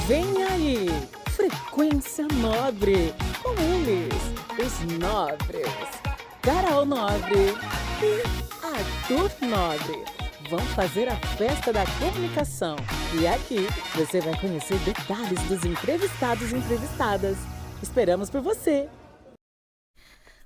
Vem aí, Frequência Nobre, com eles, os nobres, Carol Nobre e Arthur Nobre. Vão fazer a festa da comunicação e aqui você vai conhecer detalhes dos entrevistados e entrevistadas. Esperamos por você!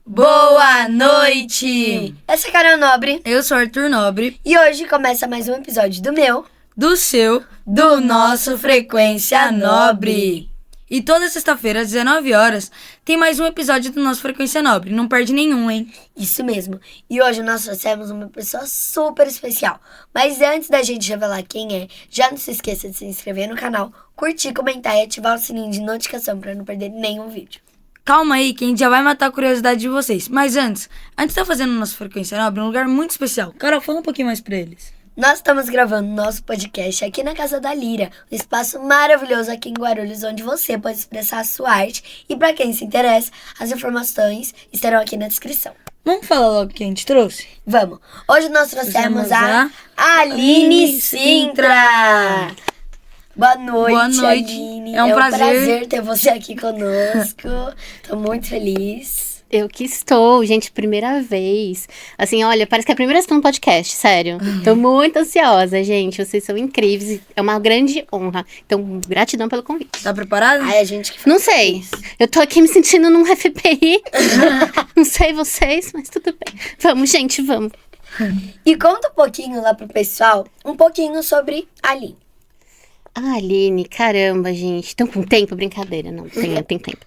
Boa noite! Essa é a Carol Nobre. Eu sou Arthur Nobre. E hoje começa mais um episódio do meu, do seu, do nosso Frequência Nobre. E toda sexta-feira, às 19 horas, tem mais um episódio do nosso Frequência Nobre. Não perde nenhum, hein? Isso mesmo. E hoje nós trouxemos uma pessoa super especial. Mas antes da gente revelar quem é, já não se esqueça de se inscrever no canal, curtir, comentar e ativar o sininho de notificação para não perder nenhum vídeo. Calma aí, que a gente já vai matar a curiosidade de vocês. Mas antes de estar fazendo o nosso Frequência Nobre, um lugar muito especial. Carol, fala um pouquinho mais pra eles. Nós estamos gravando nosso podcast aqui na Casa da Lira, um espaço maravilhoso aqui em Guarulhos, onde você pode expressar a sua arte. E para quem se interessa, as informações estarão aqui na descrição. Vamos falar logo o que a gente trouxe? Vamos! Hoje nós trouxemos a Aline Sintra! Boa noite, Boa noite. Aline. É um prazer ter você aqui conosco. Tô muito feliz. Eu que estou, gente, primeira vez. Assim, olha, parece que é a primeira vez que eu tô no podcast, sério. Tô muito ansiosa, gente. Vocês são incríveis. É uma grande honra. Então, gratidão pelo convite. Tá preparada? Ai, a gente que Não sei. Eu tô aqui me sentindo num FPI. Não sei vocês, mas tudo bem. Vamos, gente, vamos. E conta um pouquinho lá pro pessoal, um pouquinho sobre a Aline. Ah, Aline, caramba, gente. Estão com tempo? Brincadeira, não. Tem tempo.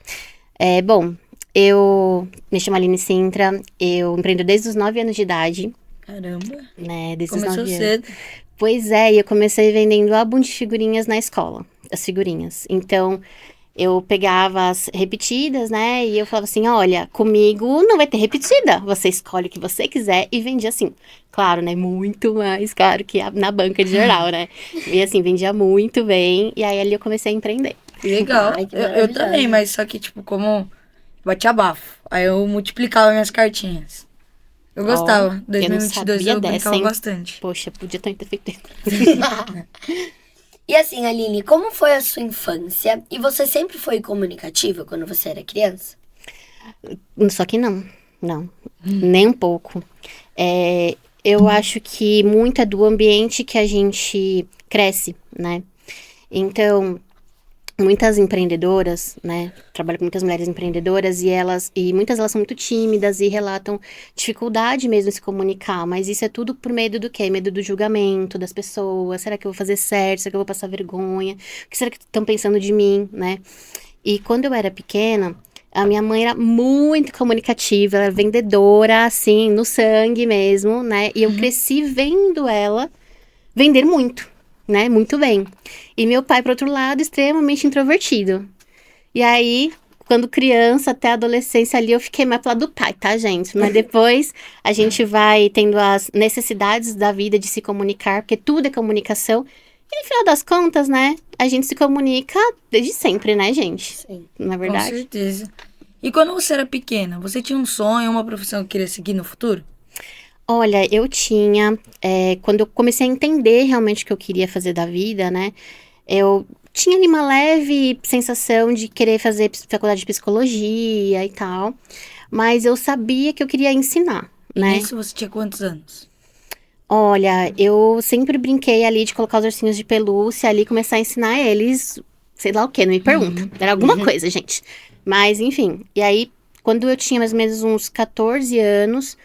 Bom, eu me chamo Aline Sintra. Eu empreendo desde os 9 anos de idade. Caramba. Né, desde Começou os 9 cedo. anos. Pois é, e eu comecei vendendo álbum de figurinhas na escola. As figurinhas. Então, eu pegava as repetidas, né? E eu falava assim, olha, comigo não vai ter repetida. Você escolhe o que você quiser e vendia assim. Claro, né? Muito mais caro que na banca de jornal, né? E assim, vendia muito bem. E aí ali eu comecei a empreender. Legal. Ai, que eu maravilhoso. também, mas só que, tipo, como batia bafo. Aí eu multiplicava minhas cartinhas. Eu gostava. eu não 2022 sabia eu dessa, brincava hein? bastante. Poxa, podia ter feito. E assim, Aline, como foi a sua infância? E você sempre foi comunicativa quando você era criança? Só que não. Nem um pouco. Eu acho que muito é do ambiente que a gente cresce, né? Então, muitas empreendedoras, né? Trabalho com muitas mulheres empreendedoras e muitas delas são muito tímidas e relatam dificuldade mesmo em se comunicar, mas isso é tudo por medo do quê? Medo do julgamento das pessoas. Será que eu vou fazer certo? Será que eu vou passar vergonha? O que será que estão pensando de mim, né? E quando eu era pequena, a minha mãe era muito comunicativa, ela era vendedora, assim, no sangue mesmo, né? E eu cresci vendo ela vender muito, né? Muito bem. E meu pai, por outro lado, extremamente introvertido. E aí, quando criança, até a adolescência ali, eu fiquei mais pro lado do pai, tá, gente? Mas depois a gente vai tendo as necessidades da vida de se comunicar, porque tudo é comunicação. E no final das contas, né, a gente se comunica desde sempre, né, gente? Sim. Não é Com verdade? certeza. E quando você era pequena, você tinha um sonho, uma profissão que queria seguir no futuro? Olha, eu tinha, quando eu comecei a entender realmente o que eu queria fazer da vida, né, eu tinha ali uma leve sensação de querer fazer faculdade de psicologia e tal, mas eu sabia que eu queria ensinar, né? Isso você tinha quantos anos? Olha, eu sempre brinquei ali de colocar os ursinhos de pelúcia ali, começar a ensinar eles, sei lá o que, não me pergunta. Era alguma coisa, gente. Mas, enfim. E aí, quando eu tinha mais ou menos uns 14 anos,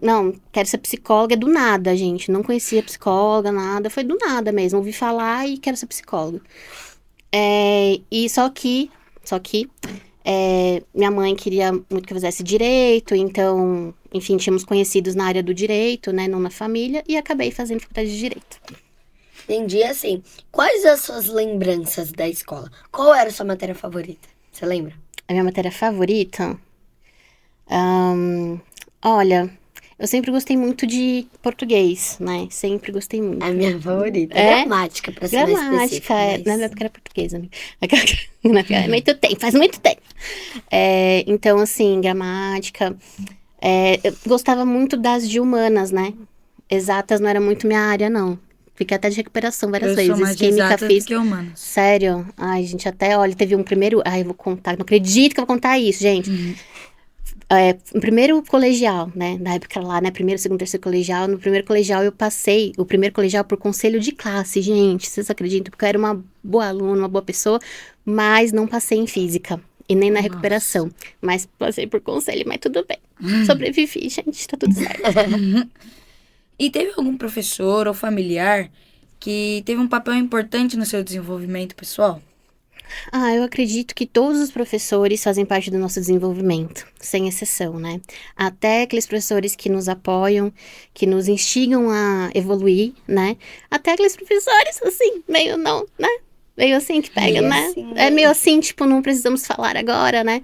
não, quero ser psicóloga do nada, gente. Não conhecia psicóloga, nada. Foi do nada mesmo. Ouvi falar e quero ser psicóloga. E só que minha mãe queria muito que eu fizesse direito, então, enfim, tínhamos conhecidos na área do direito, né, não na família, e acabei fazendo faculdade de direito. Entendi, assim, quais as suas lembranças da escola? Qual era a sua matéria favorita? Você lembra? A minha matéria favorita? Olha, eu sempre gostei muito de português, né, sempre gostei muito. A minha favorita. É? Gramática, pra ser mais específico. Gramática, na minha época era português, amiga. Muito tempo, faz muito tempo. Então, assim, gramática. Eu gostava muito das de humanas, né? Exatas não era muito minha área, não. Fiquei até de recuperação várias Eu vezes. sou mais de Química, exatas do física. que humanas. Sério? Ai, gente, até, olha, teve um primeiro... Ai, eu vou contar, não acredito que eu vou contar isso, gente. No primeiro colegial, né, na época lá, né, primeiro, segundo, terceiro colegial, no primeiro colegial eu passei, o primeiro colegial por conselho de classe, gente, vocês acreditam? Porque eu era uma boa aluna, uma boa pessoa, mas não passei em física, e nem na recuperação, mas passei por conselho, mas tudo bem, sobrevivi, gente, tá tudo certo. E teve algum professor ou familiar que teve um papel importante no seu desenvolvimento pessoal? Eu acredito que todos os professores fazem parte do nosso desenvolvimento, sem exceção, né? Até aqueles professores que nos apoiam, que nos instigam a evoluir, né? Até aqueles professores, assim, meio não, né? Meio assim que pega, Meio né? assim, É né? meio assim, tipo, não precisamos falar agora, né?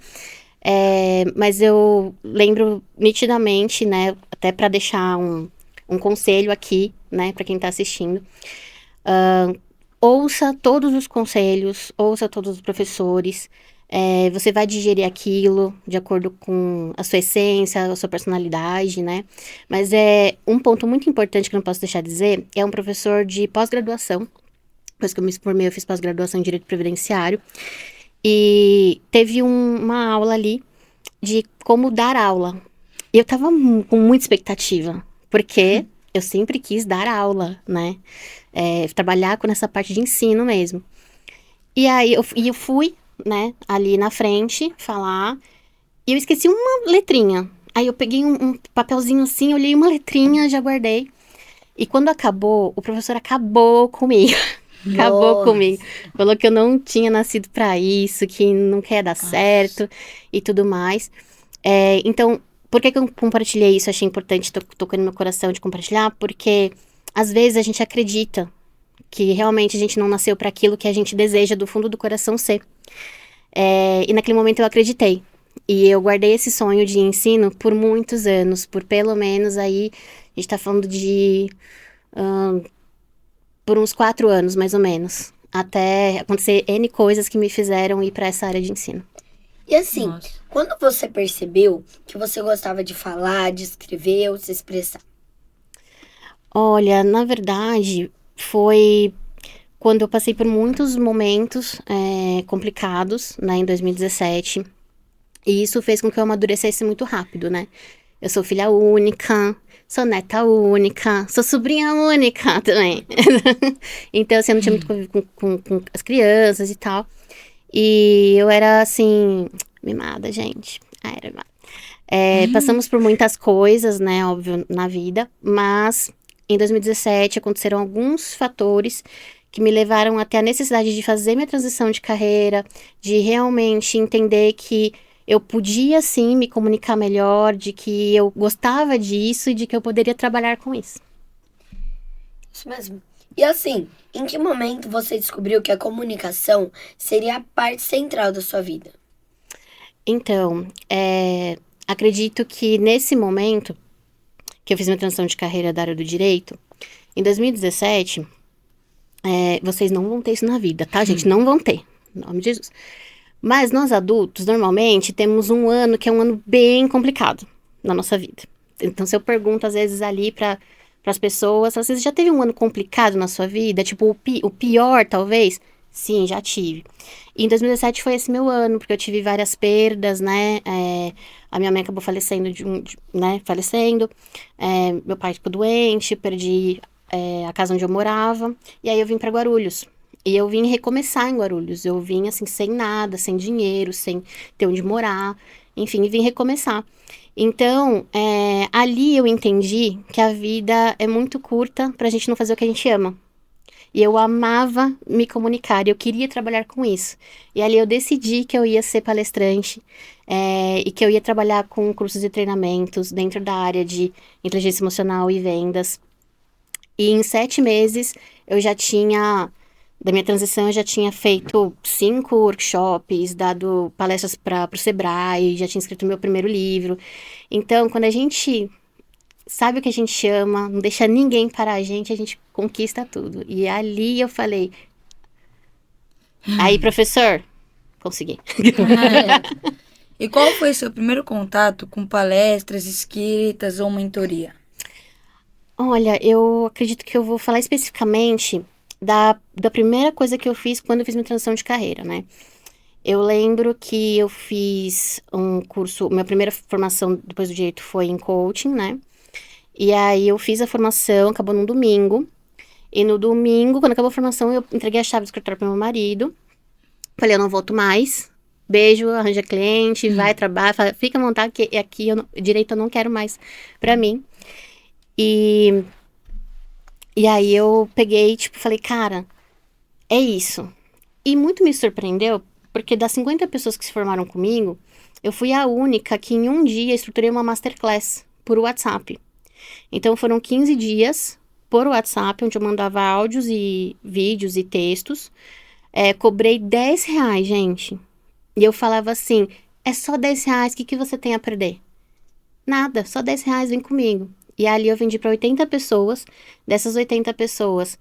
Mas eu lembro nitidamente, né? Até para deixar um conselho aqui, né? Para quem tá assistindo. Ouça todos os conselhos, ouça todos os professores. Você vai digerir aquilo de acordo com a sua essência, a sua personalidade, né? Mas um ponto muito importante que eu não posso deixar de dizer é um professor de pós-graduação. Depois que eu me formei, eu fiz pós-graduação em Direito Previdenciário. E teve uma aula ali de como dar aula. E eu tava com muita expectativa, porque eu sempre quis dar aula, né? Trabalhar com essa parte de ensino mesmo. E aí eu fui, né, ali na frente, falar, e eu esqueci uma letrinha. Aí eu peguei um papelzinho assim, olhei uma letrinha, já guardei. E quando acabou, o professor acabou comigo. Acabou Nossa. comigo. Falou que eu não tinha nascido pra isso, que não quer dar certo e tudo mais. Então, por que eu compartilhei isso? Achei importante, tocando no meu coração de compartilhar, porque às vezes a gente acredita que realmente a gente não nasceu para aquilo que a gente deseja do fundo do coração ser. E naquele momento eu acreditei. E eu guardei esse sonho de ensino por muitos anos, por pelo menos aí, a gente tá falando de... por uns 4 anos, mais ou menos. Até acontecer N coisas que me fizeram ir para essa área de ensino. E assim, Nossa. quando você percebeu que você gostava de falar, de escrever ou se expressar? Olha, na verdade, foi quando eu passei por muitos momentos complicados, né, em 2017. E isso fez com que eu amadurecesse muito rápido, né? Eu sou filha única, sou neta única, sou sobrinha única também. Então, assim, eu não tinha muito convívio com as crianças e tal. E eu era, assim, mimada, gente. Era mimada. Passamos por muitas coisas, né, óbvio, na vida. Mas, em 2017, aconteceram alguns fatores que me levaram até a necessidade de fazer minha transição de carreira, de realmente entender que eu podia, sim, me comunicar melhor, de que eu gostava disso e de que eu poderia trabalhar com isso. Isso mesmo. E assim, em que momento você descobriu que a comunicação seria a parte central da sua vida? Então, acredito que nesse momento que eu fiz minha transição de carreira da área do direito, em 2017, vocês não vão ter isso na vida, tá, gente? Não vão ter, em nome de Jesus. Mas nós adultos, normalmente, temos um ano que é um ano bem complicado na nossa vida. Então, se eu pergunto, às vezes, ali para as pessoas, você já teve um ano complicado na sua vida? Tipo, o pior, talvez? Sim, já tive. E em 2017 foi esse meu ano, porque eu tive várias perdas, né? A minha mãe acabou falecendo, falecendo. Meu pai ficou doente, perdi a casa onde eu morava. E aí eu vim para Guarulhos. E eu vim recomeçar em Guarulhos. Eu vim, assim, sem nada, sem dinheiro, sem ter onde morar. Enfim, vim recomeçar. Então, ali eu entendi que a vida é muito curta pra gente não fazer o que a gente ama. E eu amava me comunicar, eu queria trabalhar com isso. E ali eu decidi que eu ia ser palestrante e que eu ia trabalhar com cursos e treinamentos dentro da área de inteligência emocional e vendas. E em 7 meses, da minha transição, eu já tinha feito 5 workshops, dado palestras para o Sebrae, já tinha escrito meu primeiro livro. Então, quando a gente sabe o que a gente ama, não deixa ninguém parar a gente conquista tudo. E ali eu falei, aí, professor, consegui. E qual foi seu primeiro contato com palestras, escritas ou mentoria? Olha, eu acredito que eu vou falar especificamente da primeira coisa que eu fiz quando eu fiz minha transição de carreira, né? Eu lembro que eu fiz um curso, minha primeira formação depois do direito foi em coaching, né? E aí eu fiz a formação, acabou num domingo. E no domingo, quando acabou a formação, eu entreguei a chave do escritório pro meu marido. Falei, eu não volto mais. Beijo, arranja cliente, vai, trabalha, fica à vontade, que aqui direito eu não quero mais pra mim. E, e aí eu peguei, tipo, falei, cara, é isso. E muito me surpreendeu, porque das 50 pessoas que se formaram comigo, eu fui a única que em um dia estruturei uma masterclass por WhatsApp. Então foram 15 dias por WhatsApp, onde eu mandava áudios e vídeos e textos. Cobrei R$ 10, gente. E eu falava assim, é só R$ 10, o que você tem a perder? Nada, só R$ 10, vem comigo. E ali eu vendi para 80 pessoas. Dessas 80 pessoas,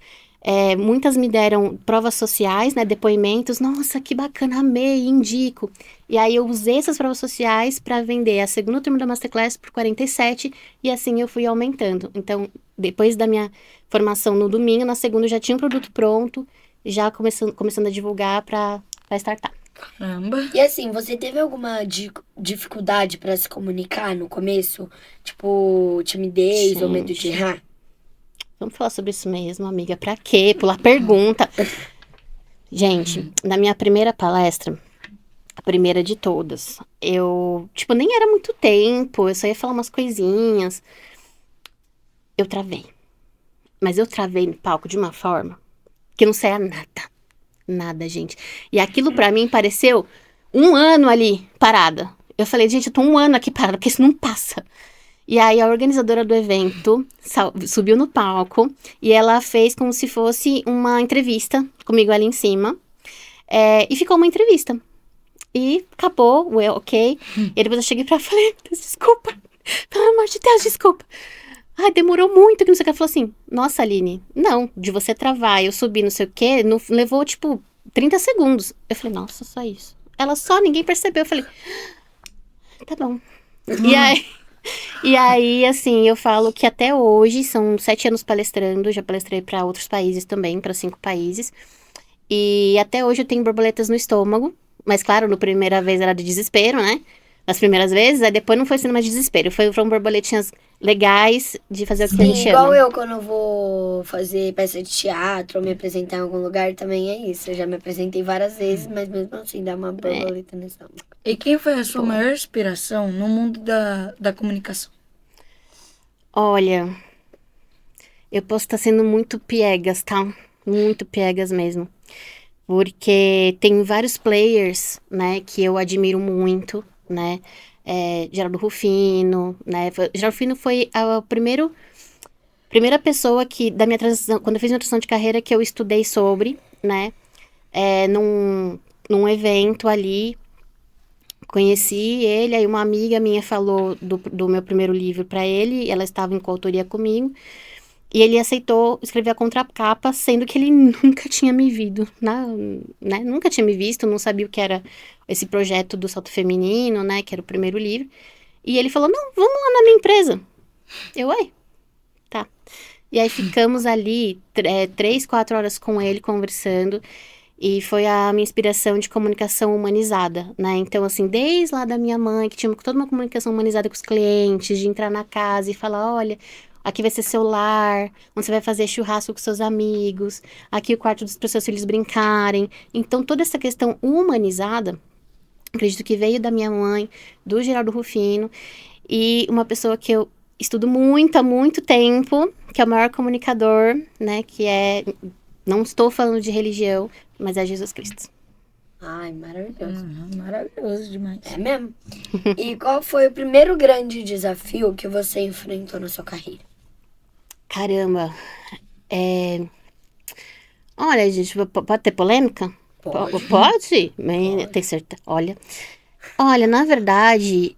muitas me deram provas sociais, né, depoimentos. Nossa, que bacana, amei, indico. E aí eu usei essas provas sociais para vender a segunda turma da Masterclass por 47 e assim eu fui aumentando. Então, depois da minha formação no domingo, na segunda eu já tinha um produto pronto, já começando a divulgar para startup. Caramba. E assim, você teve alguma dificuldade pra se comunicar no começo? Tipo, timidez ou medo de Gente. errar? Vamos falar sobre isso mesmo, amiga. Pra quê? Pular pergunta. Gente, na minha primeira palestra, a primeira de todas, eu, tipo, nem era muito tempo, eu só ia falar umas coisinhas. Eu travei. Mas eu travei no palco de uma forma que não saía nada. Nada, gente. E aquilo pra mim pareceu um ano ali parada. Eu falei, gente, eu tô um ano aqui parada, porque isso não passa. E aí a organizadora do evento subiu no palco e ela fez como se fosse uma entrevista comigo ali em cima. E ficou uma entrevista. E acabou, ok. E depois eu cheguei pra ela e falei, desculpa, pelo amor de Deus, desculpa. Ai, demorou muito, que não sei o que. Ela falou assim, nossa, Aline, não, de você travar, eu subir, não sei o que, não, levou, tipo, 30 segundos. Eu falei, nossa, só isso. Ela só, ninguém percebeu. Eu falei, tá bom. E aí, assim, eu falo que até hoje, são 7 anos palestrando, já palestrei pra outros países também, pra 5 países. E até hoje eu tenho borboletas no estômago, mas claro, na primeira vez era de desespero, né? Nas primeiras vezes, aí depois não foi sendo mais de desespero, foram borboletinhas legais de fazer o que a gente Sim, igual ama. eu quando eu vou fazer peça de teatro ou me apresentar em algum lugar também é isso. Eu já me apresentei várias vezes, mas mesmo assim dá uma borboleta no estômago. E quem foi a sua maior inspiração no mundo da comunicação? Olha, eu posso estar sendo muito piegas, tá? Muito piegas mesmo. Porque tem vários players, né, que eu admiro muito, né? Geraldo Rufino, né? Geraldo Rufino foi a primeira pessoa que, da minha transição, quando eu fiz minha transição de carreira, que eu estudei sobre, né? Num evento ali, conheci ele, aí uma amiga minha falou do meu primeiro livro para ele, ela estava em coautoria comigo, e ele aceitou escrever a contracapa, sendo que ele nunca tinha me visto, né? Nunca tinha me visto, não sabia o que era esse projeto do salto feminino, né? Que era o primeiro livro. E ele falou, não, vamos lá na minha empresa. Tá. E aí ficamos ali 3, 4 horas com ele conversando. E foi a minha inspiração de comunicação humanizada, né? Então, assim, desde lá da minha mãe, que tinha toda uma comunicação humanizada com os clientes, de entrar na casa e falar, olha, aqui vai ser seu lar, onde você vai fazer churrasco com seus amigos, aqui o quarto para os seus filhos brincarem. Então, toda essa questão humanizada, acredito que veio da minha mãe, do Geraldo Rufino, e uma pessoa que eu estudo muito há muito tempo, que é o maior comunicador, né? Que não estou falando de religião, mas é Jesus Cristo. Ai, maravilhoso. Maravilhoso demais. É mesmo? E qual foi o primeiro grande desafio que você enfrentou na sua carreira? Caramba. Olha, gente, pode ter polêmica? Pode. Pode? Tem certeza. Olha, na verdade,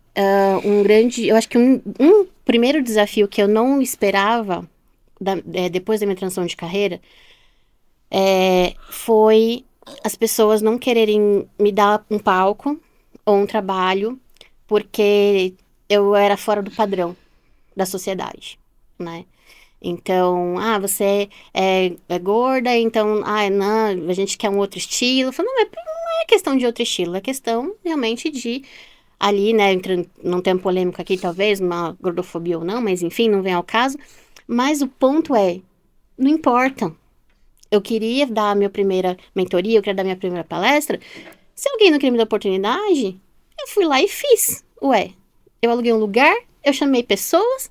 eu acho que um primeiro desafio que eu não esperava, depois da minha transição de carreira, foi as pessoas não quererem me dar um palco ou um trabalho, porque eu era fora do padrão da sociedade, né? Então, você é gorda, então, não, a gente quer um outro estilo. Eu falo, não é questão de outro estilo, é questão realmente de ali, né, não tem polêmica aqui, talvez, uma gordofobia ou não, mas enfim, não vem ao caso. Mas o ponto não importa. Eu queria dar a minha primeira mentoria, eu queria dar a minha primeira palestra. Se alguém não queria me dar oportunidade, eu fui lá e fiz. Eu aluguei um lugar, eu chamei pessoas,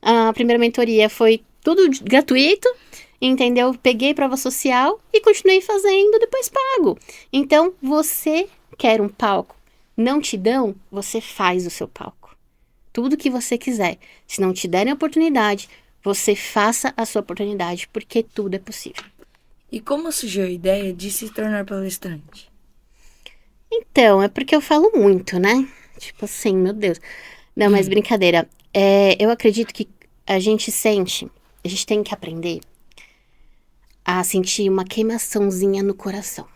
a primeira mentoria foi tudo gratuito, entendeu? Peguei prova social e continuei fazendo, depois pago. Então, você quer um palco, não te dão, você faz o seu palco. Tudo que você quiser. Se não te derem oportunidade, você faça a sua oportunidade, porque tudo é possível. E como surgiu a ideia de se tornar palestrante? Então, é porque eu falo muito, né? Tipo assim, meu Deus. Não, mas brincadeira. Eu acredito que a gente tem que aprender a sentir uma queimaçãozinha no coração.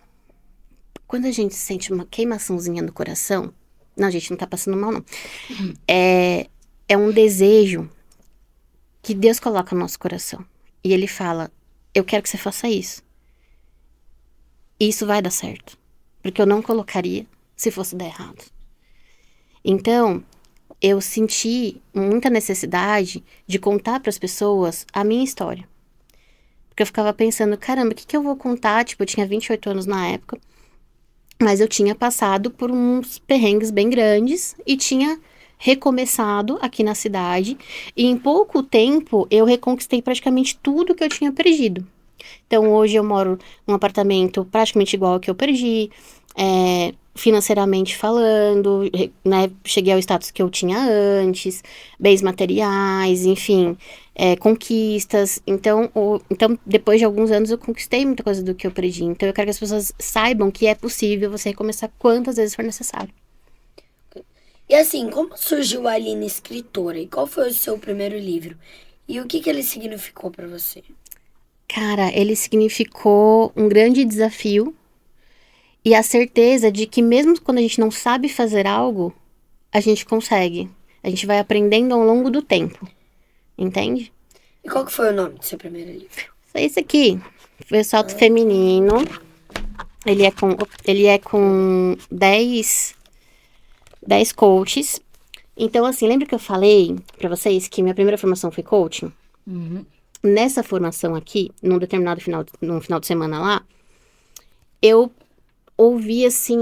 Quando a gente sente uma queimaçãozinha no coração, não, gente, não tá passando mal, não. É um desejo que Deus coloca no nosso coração. E Ele fala, eu quero que você faça isso. E isso vai dar certo. Porque eu não colocaria se fosse dar errado. Então, eu senti muita necessidade de contar para as pessoas a minha história. Porque eu ficava pensando, caramba, o que eu vou contar? Tipo, eu tinha 28 anos na época, mas eu tinha passado por uns perrengues bem grandes e tinha recomeçado aqui na cidade. E em pouco tempo, eu reconquistei praticamente tudo que eu tinha perdido. Então, hoje eu moro num apartamento praticamente igual ao que eu perdi, financeiramente falando, né, cheguei ao status que eu tinha antes, bens materiais, enfim, conquistas. Então, depois de alguns anos, eu conquistei muita coisa do que eu perdi. Então, eu quero que as pessoas saibam que é possível você recomeçar quantas vezes for necessário. E assim, como surgiu a Aline escritora? E qual foi o seu primeiro livro? E o que ele significou para você? Cara, ele significou um grande desafio e a certeza de que mesmo quando a gente não sabe fazer algo, a gente consegue. A gente vai aprendendo ao longo do tempo. Entende? E qual que foi o nome do seu primeiro livro? Esse aqui foi o Salto Feminino. Ele é com 10 coaches. Então, assim, lembra que eu falei pra vocês que minha primeira formação foi coaching? Uhum. Nessa formação aqui, num final de semana lá, eu ouvi assim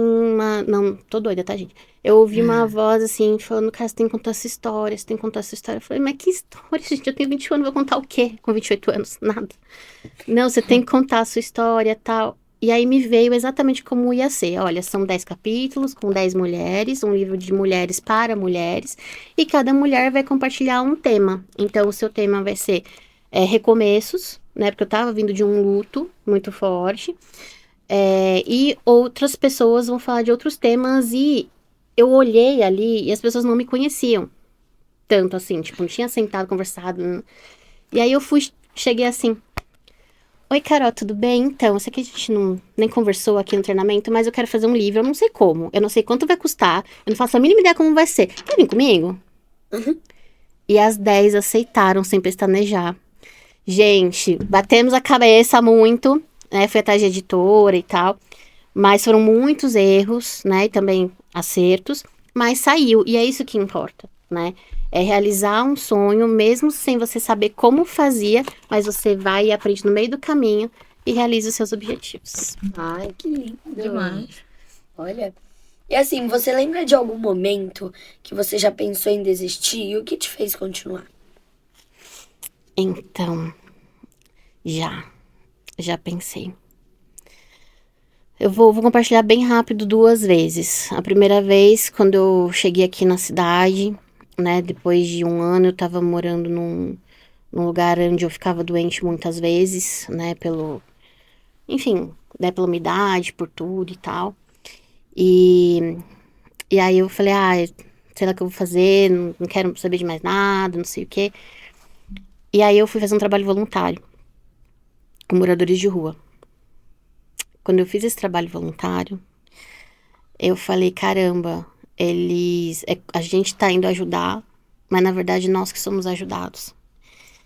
não, tô doida, tá, gente? Eu ouvi uma voz assim, falando, cara, você tem que contar essa história, você tem que contar essa história. Eu falei, mas que história, gente? Eu tenho 21 anos, vou contar o quê com 28 anos? Nada. Não, você tem que contar a sua história e tal. E aí me veio exatamente como ia ser. Olha, são 10 capítulos com 10 mulheres, um livro de mulheres para mulheres, e cada mulher vai compartilhar um tema. Então, o seu tema vai ser recomeços, né? Porque eu tava vindo de um luto muito forte. E outras pessoas vão falar de outros temas e eu olhei ali e as pessoas não me conheciam tanto assim, tipo, não tinha sentado, conversado. E aí cheguei assim, oi Carol, tudo bem? Então, eu sei que a gente nem conversou aqui no treinamento, mas eu quero fazer um livro, eu não sei como, eu não sei quanto vai custar, eu não faço a mínima ideia como vai ser. Quer vir comigo? Uhum. E as 10 aceitaram sem pestanejar. Gente, batemos a cabeça muito, né? Fui atrás de editora e tal. Mas foram muitos erros, né? E também acertos. Mas saiu. E é isso que importa, né? É realizar um sonho, mesmo sem você saber como fazia. Mas você vai e aprende no meio do caminho e realiza os seus objetivos. Ai, que lindo. Demais. Olha. E assim, você lembra de algum momento que você já pensou em desistir? E o que te fez continuar? Então, já pensei. Eu vou compartilhar bem rápido 2 vezes. A primeira vez, quando eu cheguei aqui na cidade, né, depois de 1 ano, eu tava morando num lugar onde eu ficava doente muitas vezes, né, enfim, né, pela umidade, por tudo e tal. E aí eu falei, sei lá o que eu vou fazer, não quero saber de mais nada, não sei o quê. E aí eu fui fazer um trabalho voluntário com moradores de rua. Quando eu fiz esse trabalho voluntário, eu falei, caramba, a gente tá indo ajudar, mas na verdade nós que somos ajudados.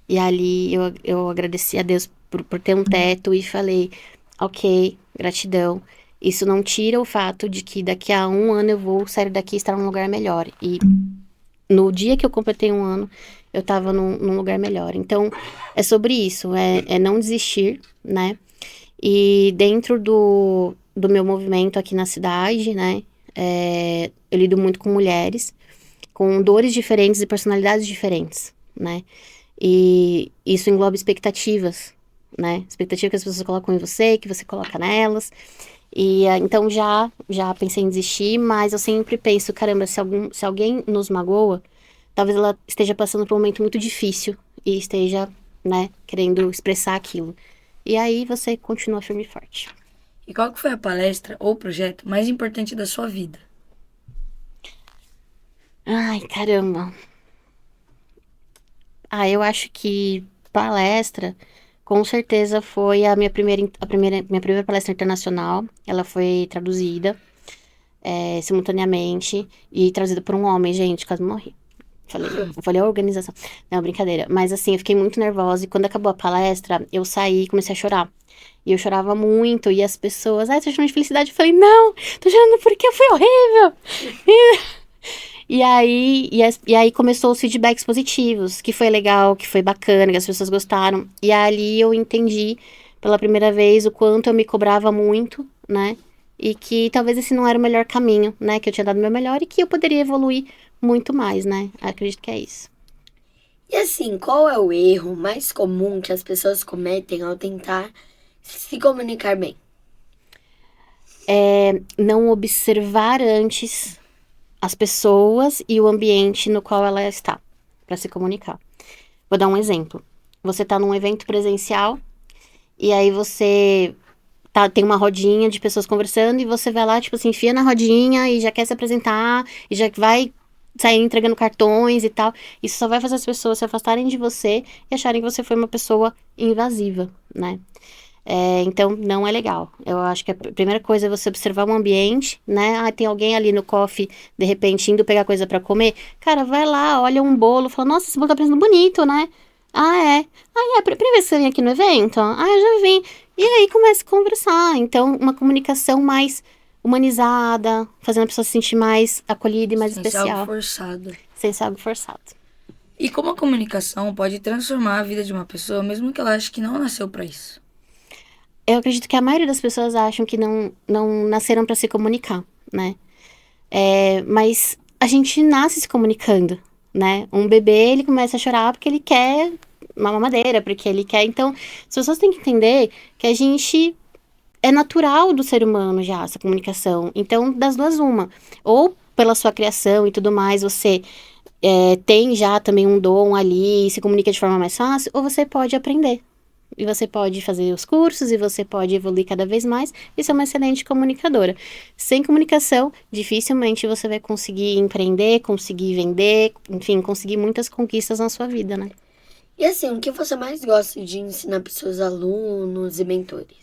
E ali eu agradeci a Deus por ter um teto e falei, ok, gratidão. Isso não tira o fato de que daqui a 1 ano eu vou sair daqui e estar num lugar melhor. E no dia que eu completei 1 ano, eu tava num lugar melhor. Então, é sobre isso, é não desistir, né? E dentro do meu movimento aqui na cidade, né? Eu lido muito com mulheres, com dores diferentes e personalidades diferentes, né? E isso engloba expectativas, né? Expectativa que as pessoas colocam em você, que você coloca nelas. E então já pensei em desistir, mas eu sempre penso, caramba, se alguém nos magoa, talvez ela esteja passando por um momento muito difícil e esteja, né, querendo expressar aquilo. E aí você continua firme e forte. E qual que foi a palestra ou projeto mais importante da sua vida? Ai, caramba. Eu acho que palestra, com certeza foi a minha primeira palestra internacional. Ela foi traduzida simultaneamente e traduzida por um homem, gente, quase morri. Eu falei a organização. Não, brincadeira. Mas assim, eu fiquei muito nervosa e quando acabou a palestra, eu saí e comecei a chorar. E eu chorava muito e as pessoas, você tá chorando de felicidade? Eu falei, não, tô chorando porque foi horrível. E aí começou os feedbacks positivos, que foi legal, que foi bacana, que as pessoas gostaram. E ali eu entendi pela primeira vez o quanto eu me cobrava muito, né? E que talvez esse não era o melhor caminho, né? Que eu tinha dado o meu melhor e que eu poderia evoluir muito mais, né? Acredito que é isso. E assim, qual é o erro mais comum que as pessoas cometem ao tentar se comunicar bem? Não observar antes as pessoas e o ambiente no qual ela está para se comunicar. Vou dar um exemplo. Você está num evento presencial e aí você tem uma rodinha de pessoas conversando e você vai lá, tipo assim, enfia na rodinha e já quer se apresentar e já vai sair entregando cartões e tal. Isso só vai fazer as pessoas se afastarem de você e acharem que você foi uma pessoa invasiva, né? Então, não é legal. Eu acho que a primeira coisa é você observar o ambiente, né? Tem alguém ali no coffee, de repente, indo pegar coisa pra comer. Cara, vai lá, olha um bolo, fala, nossa, esse bolo tá parecendo bonito, né? É a primeira vez que você vem aqui no evento? Eu já vim. E aí começa a conversar. Então, uma comunicação mais humanizada, fazendo a pessoa se sentir mais acolhida e mais Sem ser especial. algo forçado. Sem ser algo forçado. E como a comunicação pode transformar a vida de uma pessoa, mesmo que ela ache que não nasceu pra isso? Eu acredito que a maioria das pessoas acham que não nasceram para se comunicar, né? Mas a gente nasce se comunicando, né? Um bebê, ele começa a chorar porque ele quer uma mamadeira, porque ele quer... Então, as pessoas têm que entender que a gente... É natural do ser humano já, essa comunicação. Então, das duas, uma. Ou pela sua criação e tudo mais, você tem já também um dom ali e se comunica de forma mais fácil, ou você pode aprender. E você pode fazer os cursos e você pode evoluir cada vez mais e ser uma excelente comunicadora. Sem comunicação, dificilmente você vai conseguir empreender, conseguir vender, enfim, conseguir muitas conquistas na sua vida, né? E assim, o que você mais gosta de ensinar para os seus alunos e mentores?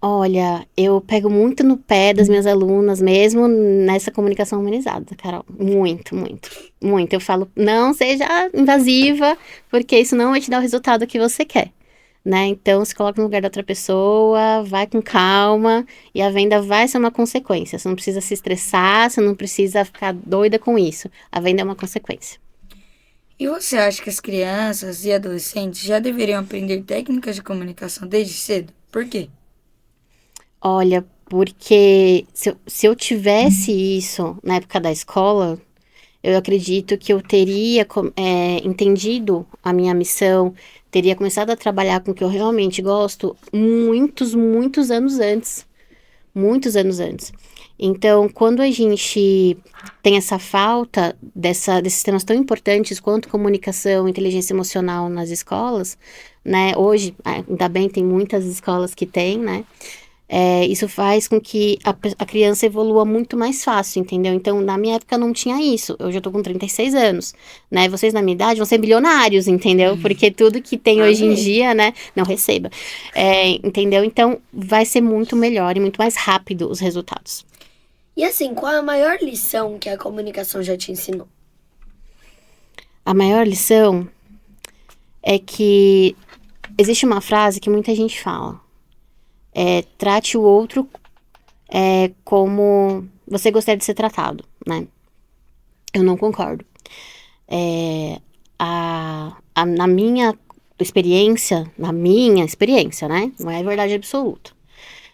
Olha, eu pego muito no pé das minhas alunas mesmo nessa comunicação humanizada, Carol. Muito, muito, muito. Eu falo, não seja invasiva, porque isso não vai te dar o resultado que você quer, né? Então, se coloca no lugar da outra pessoa, vai com calma e a venda vai ser uma consequência. Você não precisa se estressar, você não precisa ficar doida com isso. A venda é uma consequência. E você acha que as crianças e adolescentes já deveriam aprender técnicas de comunicação desde cedo? Por quê? Olha, porque se eu tivesse isso na época da escola, eu acredito que eu teria entendido a minha missão, teria começado a trabalhar com o que eu realmente gosto muitos, muitos anos antes. Muitos anos antes. Então, quando a gente tem essa falta desses temas tão importantes quanto comunicação, inteligência emocional nas escolas, né? Hoje, ainda bem, tem muitas escolas que têm, né? Isso faz com que a criança evolua muito mais fácil, entendeu? Então, na minha época não tinha isso. Eu já tô com 36 anos, né? Vocês, na minha idade, vão ser bilionários, entendeu? Porque tudo que tem hoje em dia, né? Não receba. Entendeu? Então, vai ser muito melhor e muito mais rápido os resultados. E assim, qual a maior lição que a comunicação já te ensinou? A maior lição... é que existe uma frase que muita gente fala. Trate o outro como você gostaria de ser tratado, né? Eu não concordo. Na minha experiência, né? Não é verdade absoluta.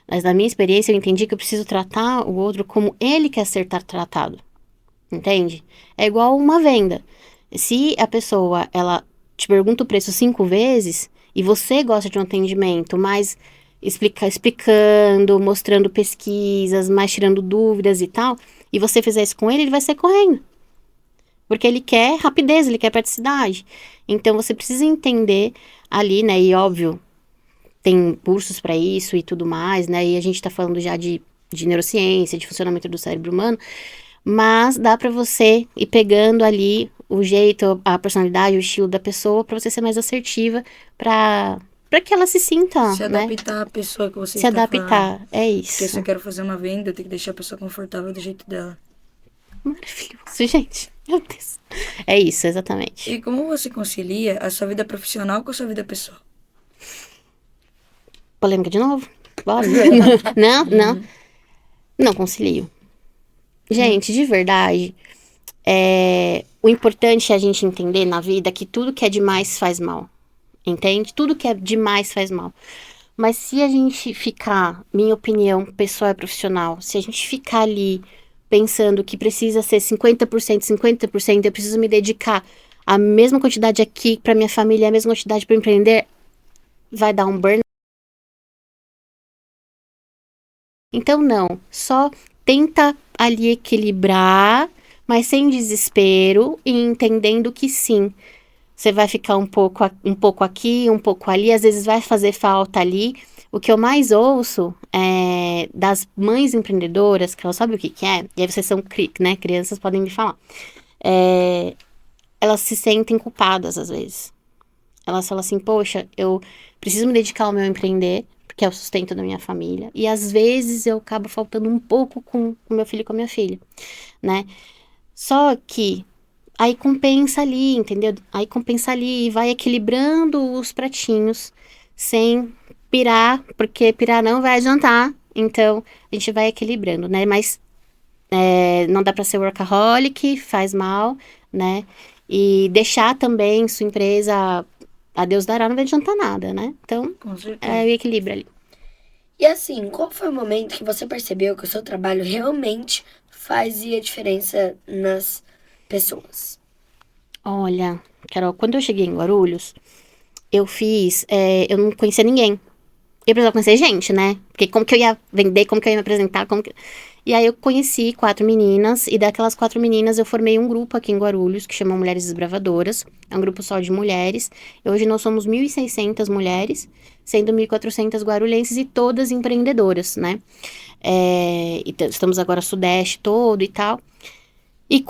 Mas na minha experiência eu entendi que eu preciso tratar o outro como ele quer ser tratado. Entende? É igual uma venda. Se a pessoa, ela te pergunta o preço 5 vezes e você gosta de um atendimento mais explicando, mostrando pesquisas, mais tirando dúvidas e tal, e você fizer isso com ele, ele vai sair correndo. Porque ele quer rapidez, ele quer praticidade. Então você precisa entender ali, né? E óbvio, tem cursos para isso e tudo mais, né? E a gente tá falando já de neurociência, de funcionamento do cérebro humano, mas dá para você ir pegando ali o jeito, a personalidade, o estilo da pessoa, para você ser mais assertiva, para que ela se sinta, Se né? adaptar à pessoa que você Se está adaptar, falando. é Porque se eu isso. quero fazer uma venda, eu tenho que deixar a pessoa confortável do jeito dela. Maravilhoso, gente. Meu Deus. É isso, exatamente. E como você concilia a sua vida profissional com a sua vida pessoal? Polêmica de novo? Bora. Não. Não concilio. Gente, de verdade, o importante é a gente entender na vida que tudo que é demais faz mal. Entende? Tudo que é demais faz mal. Mas se a gente ficar, minha opinião pessoal e profissional, se a gente ficar ali pensando que precisa ser 50%, 50%, eu preciso me dedicar a mesma quantidade aqui para minha família, a mesma quantidade para empreender, vai dar um burn. Então não, só tenta ali equilibrar, mas sem desespero e entendendo que sim, você vai ficar um pouco aqui, um pouco ali, às vezes vai fazer falta ali. O que eu mais ouço é das mães empreendedoras, que elas sabem o que é, e aí vocês são né, crianças, podem me falar. Elas se sentem culpadas às vezes. Elas falam assim, poxa, eu preciso me dedicar ao meu empreender, porque é o sustento da minha família, e às vezes eu acabo faltando um pouco com o meu filho e com a minha filha, né? Só que aí compensa ali, entendeu? Aí compensa ali e vai equilibrando os pratinhos sem pirar, porque pirar não vai adiantar. Então, a gente vai equilibrando, né? Mas não dá pra ser workaholic, faz mal, né? E deixar também sua empresa, a Deus dará, não vai adiantar nada, né? Então, Com certeza. o equilíbrio ali. E assim, qual foi o momento que você percebeu que o seu trabalho realmente fazia diferença nas pessoas? Olha, Carol, quando eu cheguei em Guarulhos, eu não conhecia ninguém. Eu precisava conhecer gente, né? Porque como que eu ia vender, como que eu ia me apresentar, E aí eu conheci 4 meninas, e daquelas 4 meninas eu formei um grupo aqui em Guarulhos, que chama Mulheres Desbravadoras. É um grupo só de mulheres. E hoje nós somos 1.600 mulheres, sendo 1.400 guarulhenses e todas empreendedoras, né? Estamos agora Sudeste todo e tal. E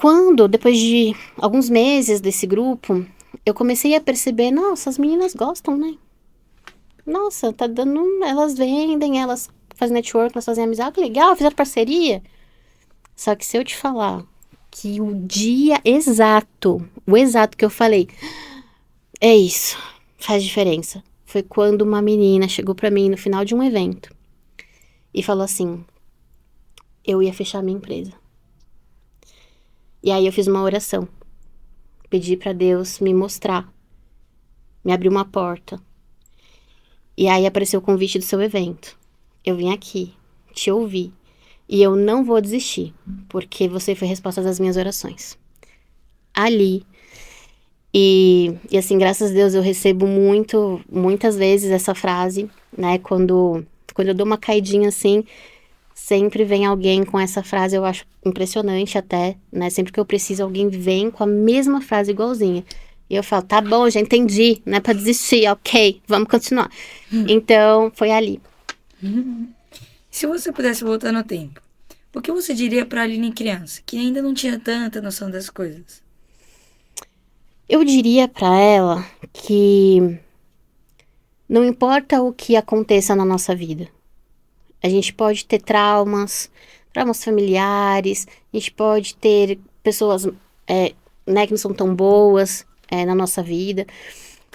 depois de alguns meses desse grupo, eu comecei a perceber, nossa, as meninas gostam, né? Nossa, tá dando, elas vendem, elas fazem network, elas fazem amizade, que legal, fizeram parceria. Só que se eu te falar que o exato que eu falei, é isso, faz diferença, foi quando uma menina chegou pra mim no final de um evento e falou assim, eu ia fechar minha empresa. E aí eu fiz uma oração, pedi pra Deus me mostrar, me abrir uma porta. E aí apareceu o convite do seu evento. Eu vim aqui, te ouvi, e eu não vou desistir, porque você foi a resposta das minhas orações. Ali. E assim, graças a Deus, eu recebo muitas vezes essa frase, né? Quando eu dou uma caidinha assim, sempre vem alguém com essa frase, eu acho impressionante até, né? Sempre que eu preciso, alguém vem com a mesma frase igualzinha. E eu falo, tá bom, já entendi, não é pra desistir, ok, vamos continuar. Então, foi ali. Se você pudesse voltar no tempo, o que você diria pra Aline criança, que ainda não tinha tanta noção das coisas? Eu diria pra ela que não importa o que aconteça na nossa vida, a gente pode ter traumas familiares, a gente pode ter pessoas, né, que não são tão boas na nossa vida,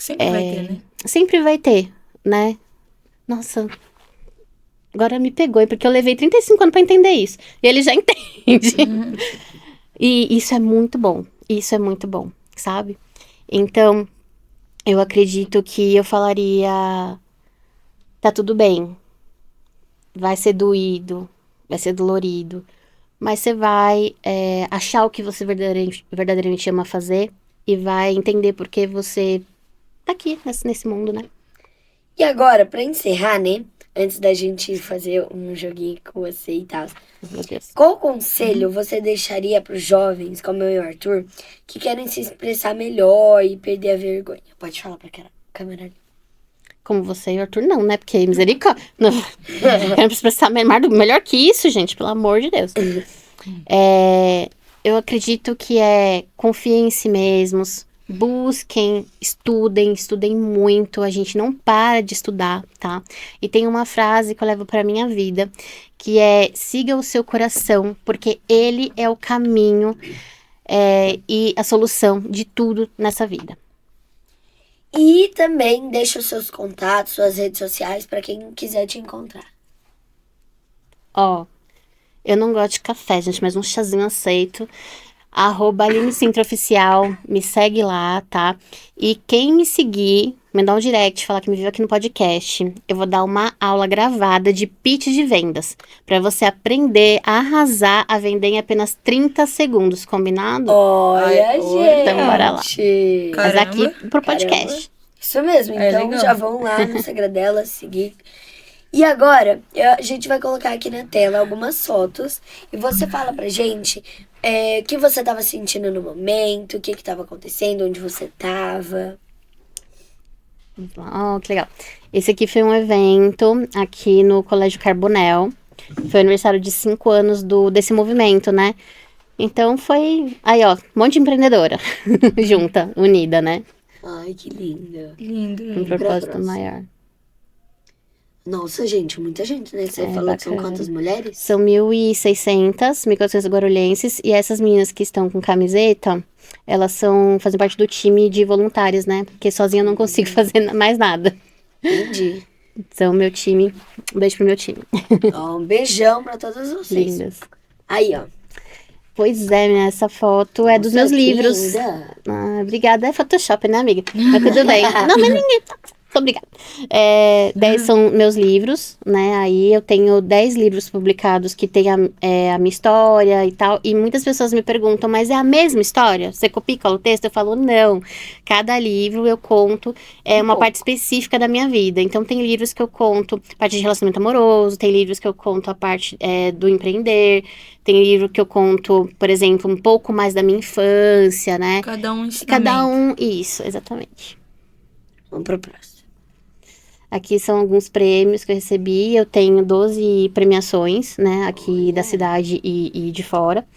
Sempre vai ter, né? Sempre vai ter, né? Nossa, agora me pegou, porque eu levei 35 anos pra entender isso. E ele já entende. E isso é muito bom. Isso é muito bom, sabe? Então, eu acredito que eu falaria... Tá tudo bem. Vai ser doído. Vai ser dolorido. Mas você vai achar o que você verdadeiramente ama fazer. E vai entender por que você tá aqui nesse mundo, né? E agora, pra encerrar, né? Antes da gente fazer um joguinho com você e tal. Meu Deus. Qual conselho você deixaria pros jovens, como eu e o Arthur, que querem se expressar melhor e perder a vergonha? Pode falar pra câmera ali. Como você e o Arthur, não, né? Porque misericórdia. Não. Quero me expressar melhor que isso, gente. Pelo amor de Deus. Eu acredito que confiem em si mesmos. Busquem, estudem muito. A gente não para de estudar, tá? E tem uma frase que eu levo pra minha vida, que é: siga o seu coração, porque ele é o caminho e a solução de tudo nessa vida. E também deixa os seus contatos, suas redes sociais, pra quem quiser te encontrar. Ó, eu não gosto de café, gente, mas um chazinho aceito. @AlineCintraOficial, me segue lá, tá? E quem me seguir, me dá um direct, falar que me viu aqui no podcast, eu vou dar uma aula gravada de pitch de vendas, pra você aprender a arrasar, a vender em apenas 30 segundos, combinado? Olha, Ai, gente! então bora lá. Mas Caramba. aqui pro podcast. Caramba. Isso mesmo, então legal. já vão lá no Instagram dela, seguir. E agora, a gente vai colocar aqui na tela algumas fotos e você fala pra gente o que você tava sentindo no momento, o que tava acontecendo, onde você tava. Oh, que legal. Esse aqui foi um evento aqui no Colégio Carbonel. Foi o aniversário de 5 anos desse movimento, né? Então foi... Aí, ó, um monte de empreendedora junta, unida, né? Ai, que linda. Lindo, Um lindo. propósito próxima. maior. Nossa, gente, muita gente, né? Você falou que são bacana. quantas mulheres? São 1.600, 1.400 guarulhenses. E essas meninas que estão com camiseta, elas fazem parte do time de voluntárias, né? Porque sozinha eu não consigo fazer mais nada. Entendi. São meu time. Um beijo pro meu time. Ó, um beijão pra todas vocês. Lindas. Aí, ó. Pois é, né? Essa foto é dos Nossa, meus que livros. linda. Ah, obrigada. É Photoshop, né, amiga? Mas tudo bem. Não, mas ninguém... Obrigada. 10 são meus livros, né? Aí eu tenho 10 livros publicados que tem a minha história e tal. E muitas pessoas me perguntam, mas é a mesma história? Você copia e cola o texto? Eu falo, não. Cada livro eu conto uma parte específica da minha vida. Então tem livros que eu conto parte de relacionamento amoroso, tem livros que eu conto a parte do empreender, tem livro que eu conto, por exemplo, um pouco mais da minha infância, né? Cada um ensinamento. Cada um, isso, exatamente. Vamos pro próximo. Aqui são alguns prêmios que eu recebi. Eu tenho 12 premiações, né? Aqui da cidade e de fora.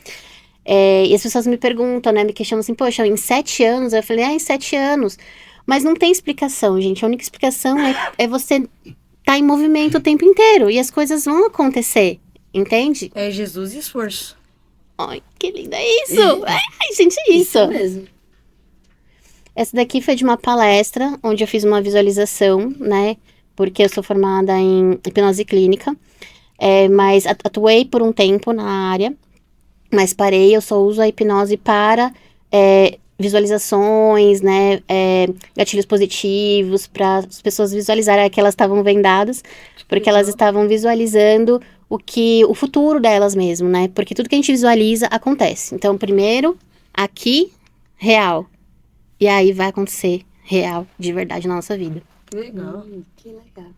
E as pessoas me perguntam, né? Me questionam assim, poxa, em 7 anos? Eu falei, em 7 anos. Mas não tem explicação, gente. A única explicação é você estar em movimento o tempo inteiro. E as coisas vão acontecer, entende? É Jesus e esforço. Ai, que lindo é isso! Ai, gente, isso! mesmo. Essa daqui foi de uma palestra, onde eu fiz uma visualização, né? Porque eu sou formada em hipnose clínica. Mas atuei por um tempo na área. Mas parei, eu só uso a hipnose para visualizações, né? Gatilhos positivos, para as pessoas visualizarem que elas estavam vendadas. Porque elas estavam visualizando o futuro delas mesmo, né? Porque tudo que a gente visualiza acontece. Então, primeiro, aqui, real. E aí vai acontecer real, de verdade, na nossa vida. Legal. Que legal.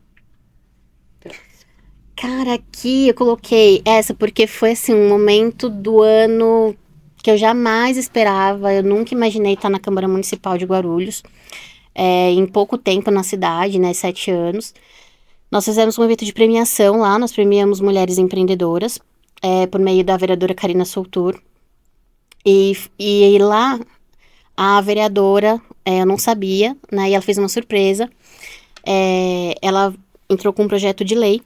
Cara, aqui eu coloquei essa porque foi, assim, um momento do ano que eu jamais esperava. Eu nunca imaginei estar na Câmara Municipal de Guarulhos. Em pouco tempo na cidade, né, 7 anos. Nós fizemos um evento de premiação lá, nós premiamos mulheres empreendedoras, por meio da vereadora Karina Soutor. E lá... A vereadora, eu não sabia, né, e ela fez uma surpresa, ela entrou com um projeto de lei,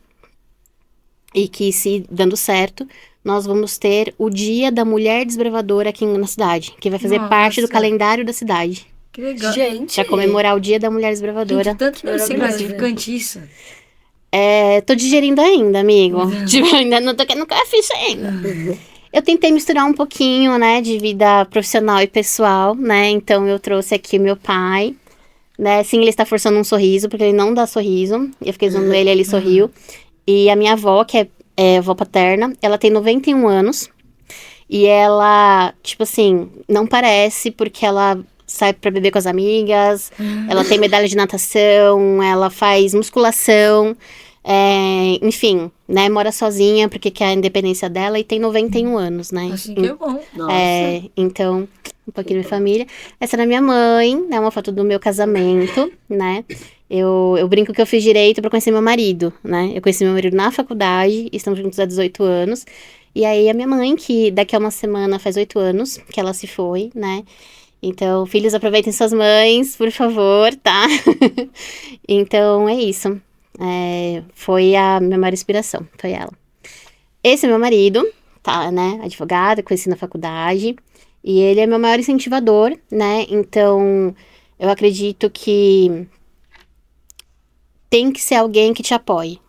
e que se dando certo, nós vamos ter o Dia da Mulher Desbravadora aqui na cidade, que vai fazer parte do Nossa. calendário da cidade. Que legal. Gente, Pra comemorar o Dia da Mulher Desbravadora. Gente, tanto deve ser Maravilhoso. gratificante isso. Tô digerindo ainda, amigo. Tipo, ainda não tô querendo a ficha ainda. Eu tentei misturar um pouquinho, né, de vida profissional e pessoal, né? Então, eu trouxe aqui meu pai, né? Sim, ele está forçando um sorriso, porque ele não dá sorriso. Eu fiquei zoando ele sorriu. E a minha avó, que é avó paterna, ela tem 91 anos. E ela, tipo assim, não parece, porque ela sai pra beber com as amigas, ela tem medalha de natação, ela faz musculação, enfim, né, mora sozinha porque quer a independência dela e tem 91 anos, né? Assim que é bom. nossa. Então, um pouquinho da minha família. Essa era minha mãe, né, uma foto do meu casamento, né? Eu brinco que eu fiz direito pra conhecer meu marido, né? Eu conheci meu marido na faculdade, estamos juntos há 18 anos. E aí, a minha mãe, que daqui a uma semana faz 8 anos que ela se foi, né? Então, filhos, aproveitem suas mães, por favor, tá? Então, é isso. Foi a minha maior inspiração, foi ela. Esse é meu marido, tá, né? Advogado, conheci na faculdade. E ele é meu maior incentivador, né? Então, eu acredito que tem que ser alguém que te apoie,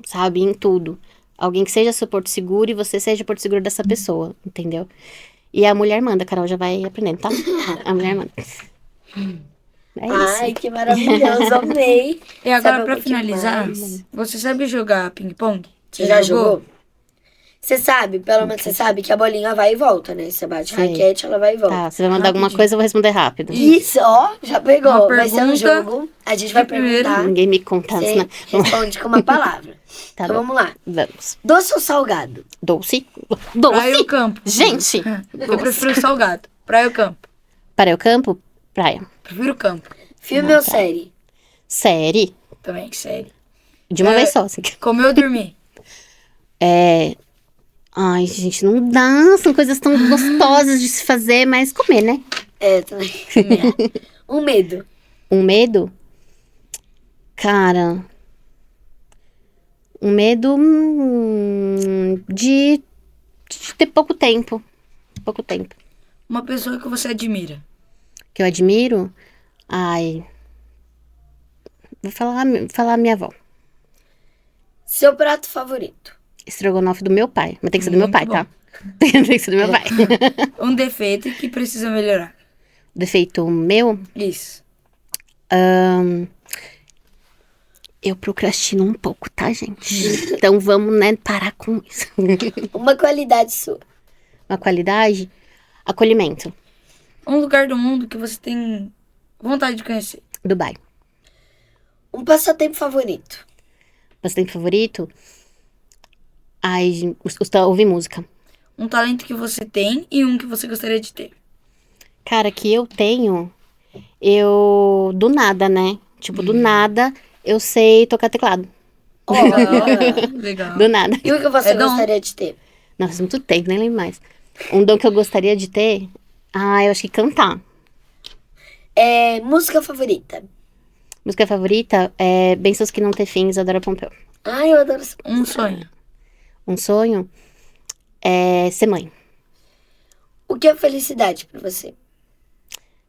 sabe? Em tudo. Alguém que seja seu porto seguro e você seja o porto seguro dessa pessoa, entendeu? E a mulher manda, a Carol já vai aprendendo, tá? A mulher manda. É isso. Ai, que maravilhoso, amei. E agora, Sabe um pra pouquinho finalizar, mais? você sabe jogar ping-pong? Você já jogou? Você sabe, pelo menos você sabe que a bolinha vai e volta, né? Você bate Sei. raquete, ela vai e volta. Tá, você vai mandar alguma Rapidinho. coisa, eu vou responder rápido. Isso, ó, já pegou. Uma Vai ser um pergunta jogo. A gente vai primeiro. perguntar. Ninguém me conta antes, Você né? responde com uma palavra. Tá Então bom. vamos lá. Vamos. Doce ou salgado? Doce. Praia ou Doce. campo? Gente. Eu prefiro salgado. Praia ou campo? Para o campo? Praia. Prefiro campo. Filme ou série? Série. Também, sério. De uma vez só. Assim. Comer ou dormir? Ai, gente, não dá. São coisas tão gostosas de se fazer, mas comer, né? Também. Um medo. Um medo? Cara. Um medo de ter pouco tempo. Pouco tempo. Uma pessoa que você admira. Que eu admiro? Ai. Vou falar minha avó. Seu prato favorito? Estrogonofe do meu pai. Mas tem que ser do meu Muito pai, bom. tá? Tem que ser do meu pai. Um defeito que precisa melhorar. Defeito meu? Isso. Eu procrastino um pouco, tá, gente? Então vamos, né, parar com isso. Uma qualidade sua? Uma qualidade? Acolhimento. Um lugar do mundo que você tem vontade de conhecer. Dubai. Um passatempo favorito? Passatempo favorito? Ai, ouvir música. Um talento que você tem e um que você gostaria de ter. Cara, que eu tenho, do nada, né? Tipo, do nada, eu sei tocar teclado. Ó, Legal. Do nada. e o que você É dom. gostaria de ter? Nossa, faz muito tempo, nem lembro mais. Um dom que eu gostaria de ter? Eu acho que cantar. Música favorita? Música favorita é Bênçãos que Não Têm Fins, Adora Pompeu. Ai, eu adoro essa Um sonho. Um sonho é ser mãe. O que é felicidade pra você?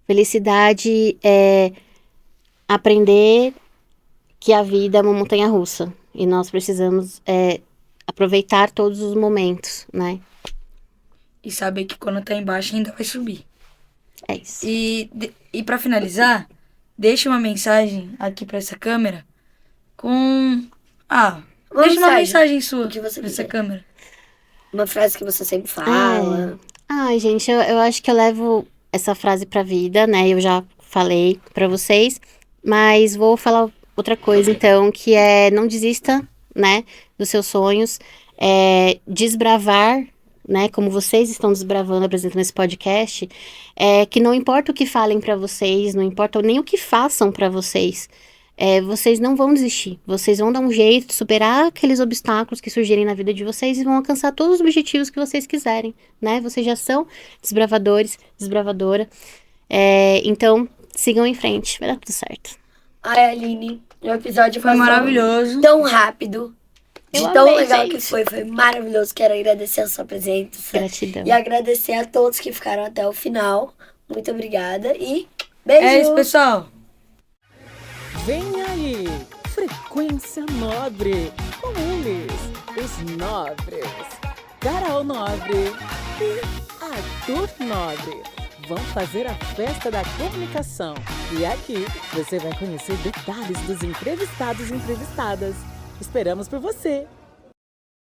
Felicidade é aprender que a vida é uma montanha-russa. E nós precisamos aproveitar todos os momentos, né? E saber que quando tá embaixo ainda vai subir. É isso. E pra finalizar, deixa uma mensagem aqui pra essa câmera com... deixa uma mensagem sua o que você pra essa quiser. câmera. Uma frase que você sempre fala. Ai, gente, eu acho que eu levo essa frase pra vida, né? Eu já falei pra vocês, mas vou falar outra coisa, então, que é não desista, né, dos seus sonhos, desbravar, né, como vocês estão desbravando, apresentando esse podcast, que não importa o que falem pra vocês, não importa nem o que façam pra vocês, vocês não vão desistir, vocês vão dar um jeito de superar aqueles obstáculos que surgirem na vida de vocês e vão alcançar todos os objetivos que vocês quiserem, né, vocês já são desbravadores, desbravadora, então sigam em frente, vai dar tudo certo. Ai, Aline, o episódio Foi passou maravilhoso. tão rápido. De Eu tão amei, legal gente. que foi maravilhoso. Quero agradecer a sua presença. Gratidão. E agradecer a todos que ficaram até o final. Muito obrigada e Beijo! É isso, pessoal. Vem aí, Frequência Nobre, com eles, os nobres, Carol Nobre e Arthur Nobre. Vão fazer a festa da comunicação e aqui você vai conhecer detalhes dos entrevistados e entrevistadas. Esperamos por você!